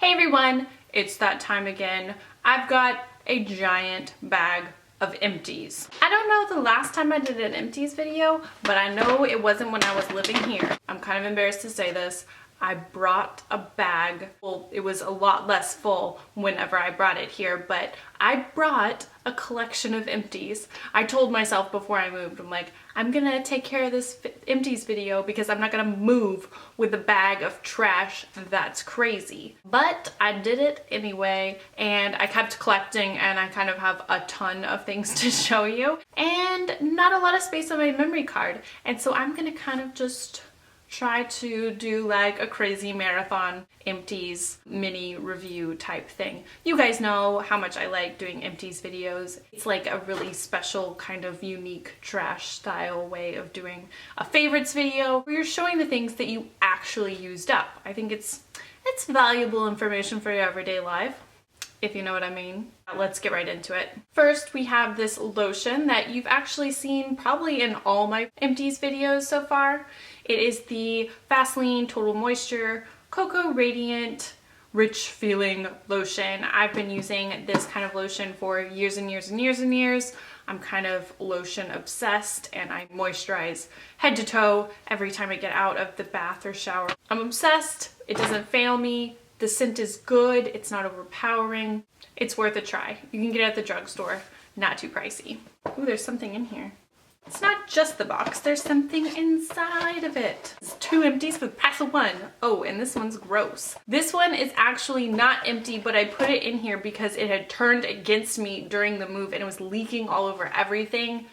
Hey everyone, it's that time again. I've got a giant bag of empties. I don't know the last time I did an empties video, but I know it wasn't when I was living here. I'm kind of embarrassed to say this. I brought a bag. Well, it was a lot less full whenever I brought it here, but I brought a collection of empties. I told myself before I moved, I'm like, I'm gonna take care of this empties video because I'm not gonna move with a bag of trash. That's crazy. But I did it anyway, and I kept collecting, and I kind of have a ton of things to show you, and not a lot of space on my memory card. And so I'm gonna kind of just try to do like a crazy marathon empties mini review type thing. You guys know how much I like doing empties videos. It's like a really special kind of unique trash style way of doing a favorites video where you're showing the things that you actually used up. I think it's valuable information for your everyday life, if you know what I mean. Let's get right into it. First, we have this lotion that you've actually seen probably in all my empties videos so far. It is the Vaseline Total Moisture Cocoa Radiant Rich Feeling Lotion. I've been using this kind of lotion for years and years and years and years. I'm kind of lotion obsessed, and I moisturize head to toe every time I get out of the bath or shower. I'm obsessed. It doesn't fail me. The scent is good. It's not overpowering. It's worth a try. You can get it at the drugstore. Not too pricey. Ooh, there's something in here. It's not just the box. There's something inside of it. It's 2 empties for the price of 1. Oh, and this one's gross. This one is actually not empty, but I put it in here because it had turned against me during the move and it was leaking all over everything.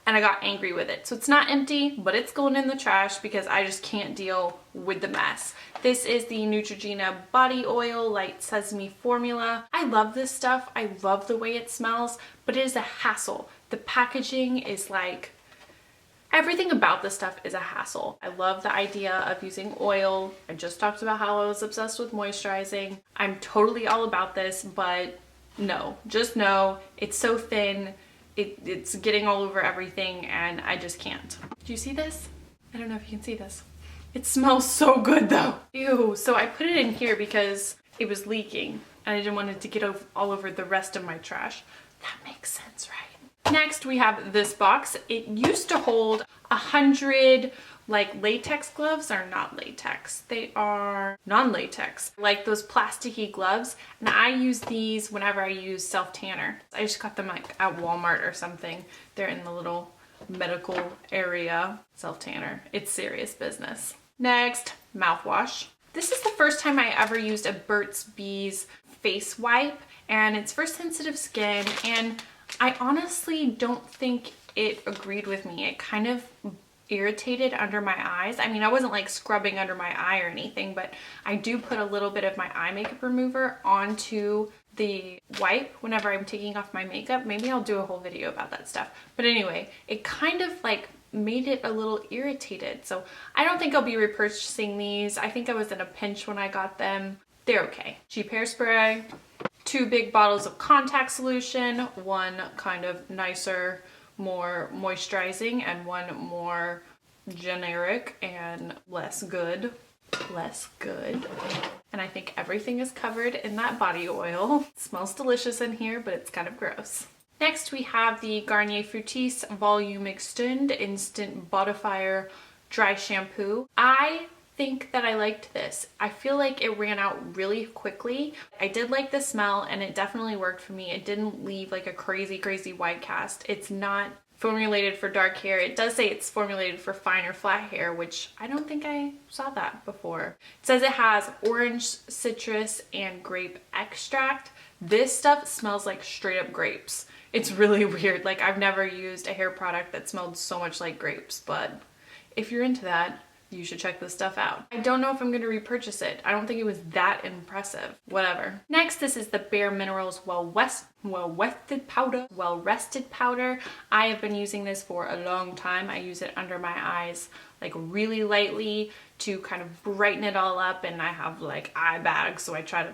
And I got angry with it. So it's not empty, but it's going in the trash because I just can't deal with the mess. This is the Neutrogena Body Oil Light Sesame Formula. I love this stuff. I love the way it smells, but it is a hassle. The packaging is like, everything about this stuff is a hassle. I love the idea of using oil. I just talked about how I was obsessed with moisturizing. I'm totally all about this, but no, just no. It's so thin. It's getting all over everything and I just can't. Do you see this? I don't know if you can see this. It smells so good though. Ew. So I put it in here because it was leaking and I didn't want it to get all over the rest of my trash. That makes sense, right? Next we have this box. It used to hold 100 like latex gloves. Are not latex. They are non-latex, like those plasticky gloves. And I use these whenever I use self-tanner. I just got them like at Walmart or something. They're in the little medical area. Self-tanner. It's serious business. Next, mouthwash. This is the first time I ever used a Burt's Bees face wipe, and it's for sensitive skin, and I honestly don't think it agreed with me. It kind of irritated under my eyes. I mean, I wasn't like scrubbing under my eye or anything, but I do put a little bit of my eye makeup remover onto the wipe whenever I'm taking off my makeup. Maybe I'll do a whole video about that stuff. But anyway, it kind of like made it a little irritated. So I don't think I'll be repurchasing these. I think I was in a pinch when I got them. They're okay. Cheap hairspray, 2 big bottles of contact solution, one kind of nicer, more moisturizing, and one more generic and less good. And I think everything is covered in that body oil. It smells delicious in here, but it's kind of gross. Next we have the Garnier Batiste Volume Extend Instant Beautifier Dry Shampoo. I think that I liked this. I feel like it ran out really quickly. I did like the smell and it definitely worked for me. It didn't leave like a crazy white cast. It's not formulated for dark hair. It does say it's formulated for fine or flat hair, which I don't think I saw that before. It says it has orange, citrus, and grape extract. This stuff smells like straight up grapes. It's really weird. Like, I've never used a hair product that smelled so much like grapes, but if you're into that, you should check this stuff out. I don't know if I'm going to repurchase it. I don't think it was that impressive. Whatever. Next, this is the Bare Minerals Well-Rested Powder. I have been using this for a long time. I use it under my eyes like really lightly to kind of brighten it all up, and I have like eye bags, so I try to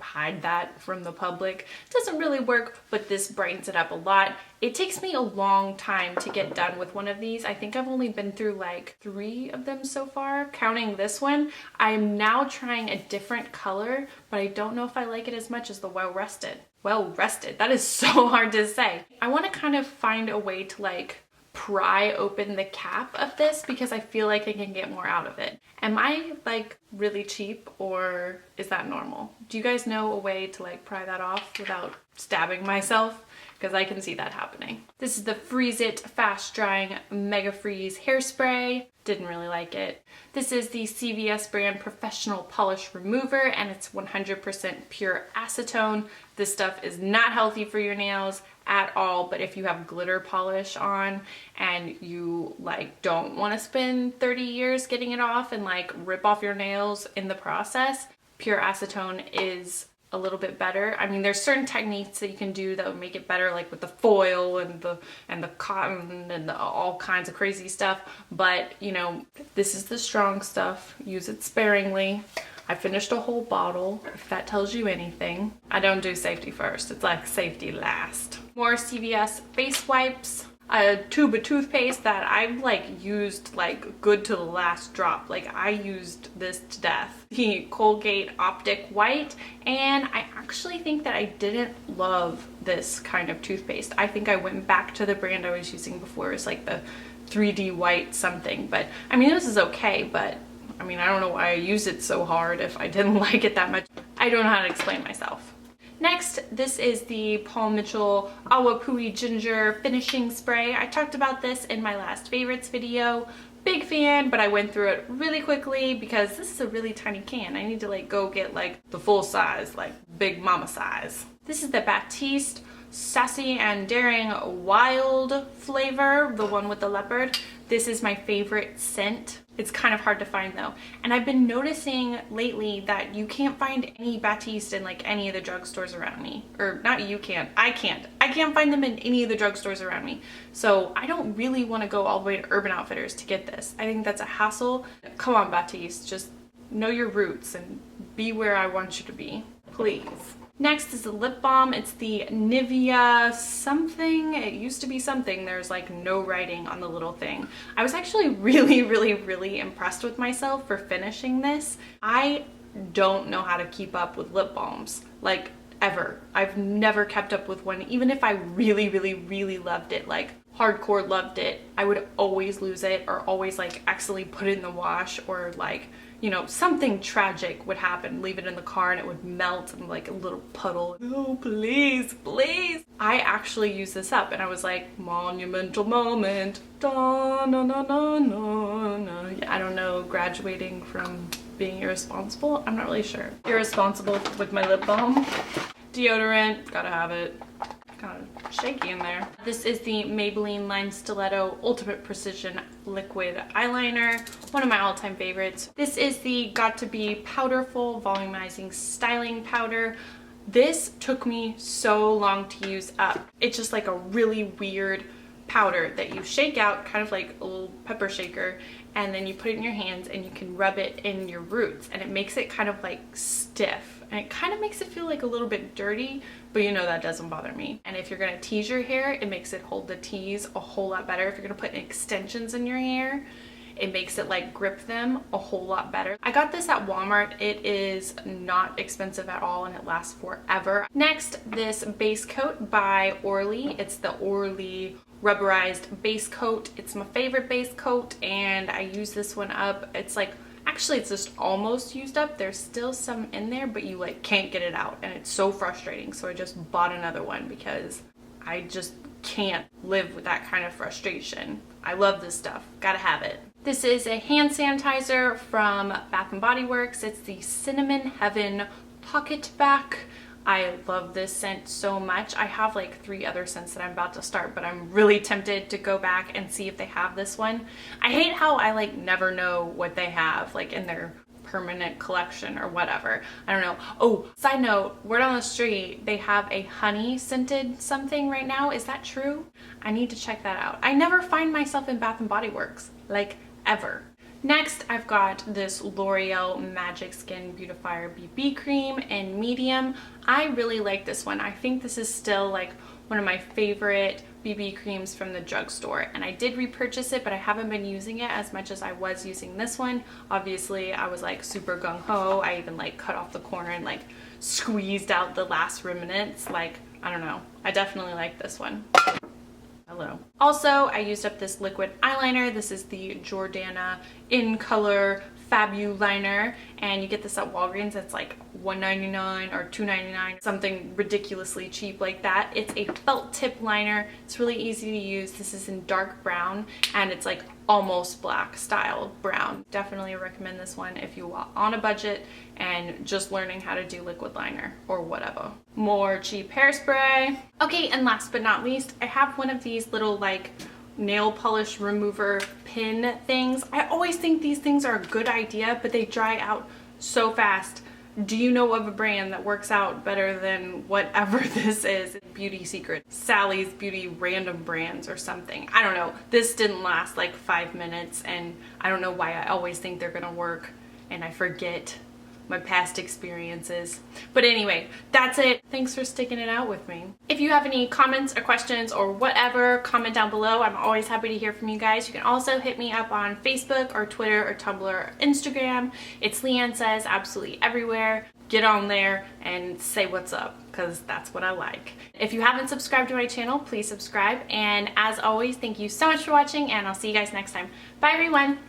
hide that from the public. It doesn't really work, but this brightens it up a lot. It takes me a long time to get done with one of these. I think I've only been through like 3 of them so far, counting this one. I'm now trying a different color, but I don't know if I like it as much as the Well Rested. Well Rested, that is so hard to say. I want to kind of find a way to like pry open the cap of this because I feel like I can get more out of it. Am I like really cheap, or is that normal? Do you guys know a way to like pry that off without stabbing myself? Because I can see that happening. This is the Freeze It Fast Drying Mega Freeze Hairspray. Didn't really like it. This is the CVS brand Professional Polish Remover, and it's 100% pure acetone. This stuff is not healthy for your nails at all, but if you have glitter polish on and you like don't want to spend 30 years getting it off and like rip off your nails in the process, pure acetone is a little bit better. I mean, there's certain techniques that you can do that would make it better, like with the foil and the cotton and all kinds of crazy stuff, but you know, this is the strong stuff. Use it sparingly. I finished a whole bottle, if that tells you anything. I don't do safety first, it's like safety last. More CVS face wipes, a tube of toothpaste that I've like used like good to the last drop. Like I used this to death. The Colgate Optic White, and I actually think that I didn't love this kind of toothpaste. I think I went back to the brand I was using before. It's like the 3D White something, but I mean, this is okay, but I mean, I don't know why I used it so hard if I didn't like it that much. I don't know how to explain myself. Next, this is the Paul Mitchell Awapui Ginger Finishing Spray. I talked about this in my last favorites video. Big fan, but I went through it really quickly because this is a really tiny can. I need to like go get like the full size, like big mama size. This is the Batiste Sassy and Daring Wild flavor, the one with the leopard. This is my favorite scent. It's kind of hard to find though. And I've been noticing lately that you can't find any Batiste in like any of the drugstores around me. Or not you can't, I can't. I can't find them in any of the drugstores around me. So I don't really want to go all the way to Urban Outfitters to get this. I think that's a hassle. Come on, Batiste, just know your roots and be where I want you to be, please. Next is the lip balm. It's the Nivea something. It used to be something. There's like no writing on the little thing. I was actually really impressed with myself for finishing this. I don't know how to keep up with lip balms, like ever. I've never kept up with one, even if I really loved it, like hardcore loved it. I would always lose it or always like accidentally put it in the wash, or like, you know, something tragic would happen, leave it in the car and it would melt and like a little puddle. Oh, please, please. I actually used this up and I was like, monumental moment. Da, na, na, na, na, na. I don't know, graduating from being irresponsible? I'm not really sure. Irresponsible with my lip balm. Deodorant, gotta have it. Kind of shaky in there. This is the Maybelline Line Stiletto Ultimate Precision Liquid Eyeliner, one of my all-time favorites. This is the Got to Be Powderful Volumizing Styling Powder. This took me so long to use up. It's just like a really weird powder that you shake out, kind of like a little pepper shaker, and then you put it in your hands and you can rub it in your roots, and it makes it kind of like stiff, and it kind of makes it feel like a little bit dirty, but you know that doesn't bother me. And if you're gonna tease your hair, it makes it hold the tease a whole lot better. If you're gonna put extensions in your hair, it makes it like grip them a whole lot better. I got this at Walmart. It is not expensive at all and it lasts forever. Next, this base coat by Orly. It's the Orly rubberized base coat. It's my favorite base coat and I use this one up. It's like, actually it's just almost used up. There's still some in there, but you like can't get it out and it's so frustrating. So I just bought another one because I just can't live with that kind of frustration. I love this stuff, gotta have it. This is a hand sanitizer from Bath & Body Works. It's the Cinnamon Heaven Pocket Back. I love this scent so much. I have like 3 other scents that I'm about to start, but I'm really tempted to go back and see if they have this one. I hate how I like never know what they have like in their permanent collection or whatever. I don't know. Oh, side note, word on the street, they have a honey scented something right now. Is that true? I need to check that out. I never find myself in Bath & Body Works, like ever. Next, I've got this L'Oreal Magic Skin Beautifier BB Cream in medium. I really like this one. I think this is still like one of my favorite BB creams from the drugstore, and I did repurchase it, but I haven't been using it as much as I was using this one. Obviously, I was like super gung-ho. I even like cut off the corner and like squeezed out the last remnants. Like, I don't know. I definitely like this one. Hello. Also, I used up this liquid eyeliner. This is the Jordana In Color Fabu liner, and you get this at Walgreens. It's like $1.99 or $2.99, something ridiculously cheap like that. It's a felt tip liner. It's really easy to use. This is in dark brown, and it's like almost black style brown. Definitely recommend this one if you are on a budget and just learning how to do liquid liner or whatever. More cheap hairspray. Okay, and last but not least, I have one of these little like nail polish remover pin things. I always think these things are a good idea, but they dry out so fast. Do you know of a brand that works out better than whatever this is? Beauty Secret, Sally's Beauty Random Brands or something. I don't know. This didn't last like 5 minutes, and I don't know why I always think they're gonna work and I forget my past experiences. But anyway, that's it. Thanks for sticking it out with me. If you have any comments or questions or whatever, comment down below. I'm always happy to hear from you guys. You can also hit me up on Facebook or Twitter or Tumblr or Instagram. It's LeighAnnSays absolutely everywhere. Get on there and say what's up, because that's what I like. If you haven't subscribed to my channel, please subscribe. And as always, thank you so much for watching, and I'll see you guys next time. Bye everyone.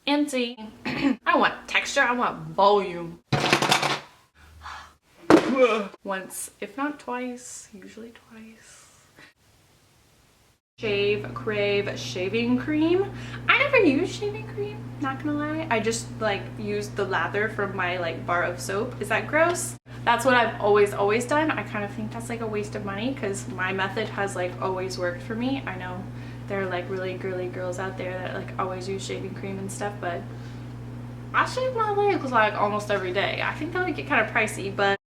Empty. I don't want texture, I want volume. Once, if not twice, usually twice. Shave Crave shaving cream. I never use shaving cream, not gonna lie. I just like use the lather from my like bar of soap. Is that gross? That's what I've always done. I kind of think that's like a waste of money because my method has like always worked for me. I know there are like really girly girls out there that like always use shaving cream and stuff, but I shave my legs like almost every day. I think that would get kind of pricey, but